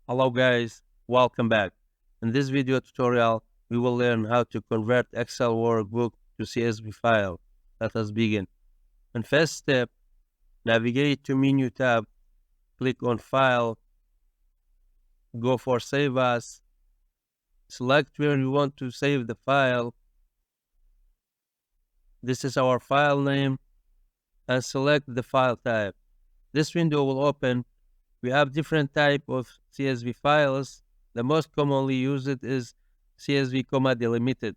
Hello guys, welcome back. In this video tutorial, we will learn how to convert Excel workbook to CSV file. Let us begin. In first step, navigate to menu tab, click on File, go for Save As, select where you want to save the file. This is our file name, and select the file type. This window will open. We have different type of CSV files. The most commonly used is CSV comma delimited.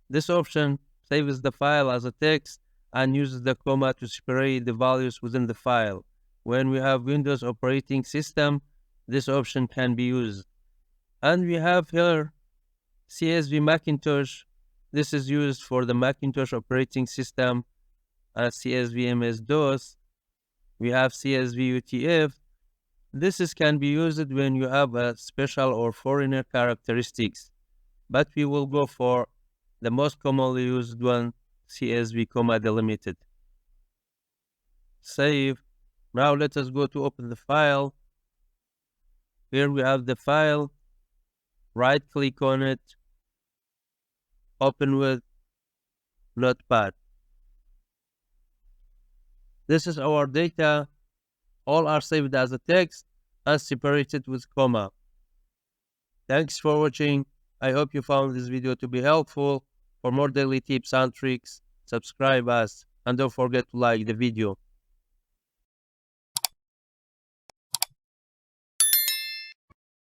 This option saves the file as a text and uses the comma to separate the values within the file. When we have Windows operating system, this option can be used. And we have here CSV Macintosh. This is used for the Macintosh operating system and CSV MS-DOS. We have CSV UTF. This can be used when you have a special or foreigner characteristics, but we will go for the most commonly used one, CSV comma delimited. Save. Now let us go to open the file. Here we have the file. Right click on it. Open with Notepad. This is our data. All are saved as a text and separated with comma. Thanks for watching. I hope you found this video to be helpful. For more daily tips and tricks, subscribe us and don't forget to like the video.